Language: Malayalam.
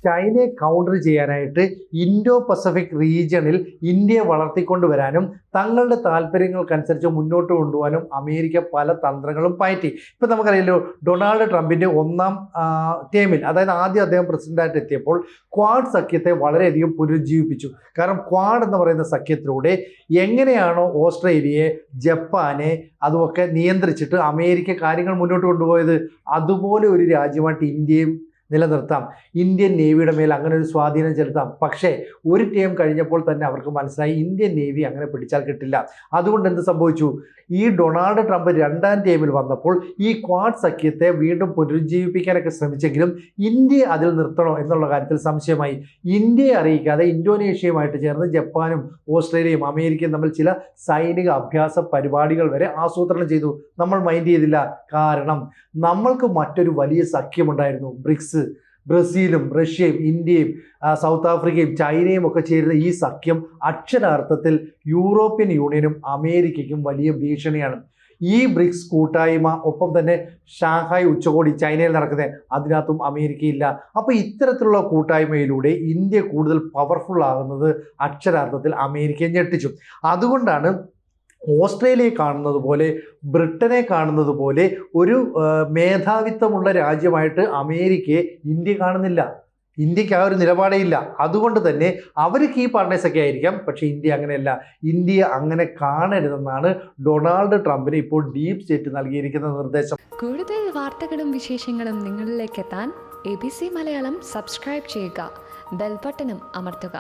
ചൈനയെ കൗണ്ടർ ചെയ്യാനായിട്ട് ഇൻഡോ പസഫിക് റീജിയണിൽ ഇന്ത്യയെ വളർത്തിക്കൊണ്ടുവരാനും തങ്ങളുടെ താല്പര്യങ്ങൾക്കനുസരിച്ച് മുന്നോട്ട് കൊണ്ടുപോകാനും അമേരിക്ക പല തന്ത്രങ്ങളും പയറ്റി. ഇപ്പം നമുക്കറിയാലോ, ഡൊണാൾഡ് ട്രംപിൻ്റെ ഒന്നാം ടേമിൽ, അതായത് ആദ്യം അദ്ദേഹം പ്രസിഡന്റായിട്ട് എത്തിയപ്പോൾ ക്വാഡ് സഖ്യത്തെ വളരെയധികം പുനരുജ്ജീവിപ്പിച്ചു. കാരണം ക്വാഡ് എന്ന് പറയുന്ന സഖ്യത്തിലൂടെ എങ്ങനെയാണോ ഓസ്ട്രേലിയയെ, ജപ്പാനെ അതുമൊക്കെ നിയന്ത്രിച്ചിട്ട് അമേരിക്ക കാര്യങ്ങൾ മുന്നോട്ട് കൊണ്ടുപോയത്, അതുപോലെ ഒരു രാജ്യമായിട്ട് ഇന്ത്യയും നിലനിർത്താം, ഇന്ത്യൻ നേവിയുടെ മേൽ അങ്ങനെ ഒരു സ്വാധീനം ചെലുത്താം. പക്ഷേ ഒരു ടൈം കഴിഞ്ഞപ്പോൾ തന്നെ അവർക്ക് മനസ്സിലായി ഇന്ത്യൻ നേവി അങ്ങനെ പിടിച്ചാൽ കിട്ടില്ല. അതുകൊണ്ട് എന്ത് സംഭവിച്ചു, ഈ ഡൊണാൾഡ് ട്രംപ് രണ്ടാം ടൈമിൽ വന്നപ്പോൾ ഈ ക്വാഡ് സഖ്യത്തെ വീണ്ടും പുനരുജ്ജീവിപ്പിക്കാനൊക്കെ ശ്രമിച്ചെങ്കിലും ഇന്ത്യയെ അതിൽ നിർത്തണോ എന്നുള്ള കാര്യത്തിൽ സംശയമായി. ഇന്ത്യയെ അറിയിക്കാതെ ഇന്തോനേഷ്യയുമായിട്ട് ചേർന്ന് ജപ്പാനും ഓസ്ട്രേലിയയും അമേരിക്കയും തമ്മിൽ ചില സൈനിക അഭ്യാസ പരിപാടികൾ വരെ ആസൂത്രണം ചെയ്തു. നമ്മൾ മൈൻഡ് ചെയ്തില്ല. കാരണം നമ്മൾക്ക് മറ്റൊരു വലിയ സഖ്യമുണ്ടായിരുന്നു, ബ്രിക്സ്. ബ്രസീലും റഷ്യയും ഇന്ത്യയും സൗത്ത് ആഫ്രിക്കയും ചൈനയും ഒക്കെ ചേരുന്ന ഈ സഖ്യം അക്ഷരാർത്ഥത്തിൽ യൂറോപ്യൻ യൂണിയനും അമേരിക്കയ്ക്കും വലിയ ഭീഷണിയാണ്. ഈ ബ്രിക്സ് കൂട്ടായ്മ, ഒപ്പം തന്നെ ഷാങ്ഹായ് ഉച്ചകോടി ചൈനയിൽ നടക്കുന്നത്, അതിനകത്തും അമേരിക്കയില്ല. അപ്പോൾ ഇത്തരത്തിലുള്ള കൂട്ടായ്മയിലൂടെ ഇന്ത്യ കൂടുതൽ പവർഫുൾ ആകുന്നത് അക്ഷരാർത്ഥത്തിൽ അമേരിക്കയെ ഞെട്ടിച്ചു. അതുകൊണ്ടാണ് ഓസ്ട്രേലിയയെ കാണുന്നത് പോലെ, ബ്രിട്ടനെ കാണുന്നത് പോലെ ഒരു മേധാവിത്വമുള്ള രാജ്യമായിട്ട് അമേരിക്കയെ ഇന്ത്യ കാണുന്നില്ല. ഇന്ത്യക്ക് ആ ഒരു നിലപാടേ ഇല്ല. അതുകൊണ്ട് തന്നെ അവർക്ക് ഈ പാർട്ട്നേഴ്സൊക്കെ ആയിരിക്കാം, പക്ഷേ ഇന്ത്യ അങ്ങനെയല്ല. ഇന്ത്യ അങ്ങനെ കാണരുതെന്നാണ് ഡൊണാൾഡ് ട്രംപിന് ഇപ്പോൾ ഡീപ് സ്റ്റേറ്റ് നൽകിയിരിക്കുന്ന നിർദ്ദേശം. കൂടുതൽ വാർത്തകളും വിശേഷങ്ങളും നിങ്ങളിലേക്ക് എത്താൻ ABC മലയാളം സബ്സ്ക്രൈബ് ചെയ്യുക, ബെൽ ബട്ടണും അമർത്തുക.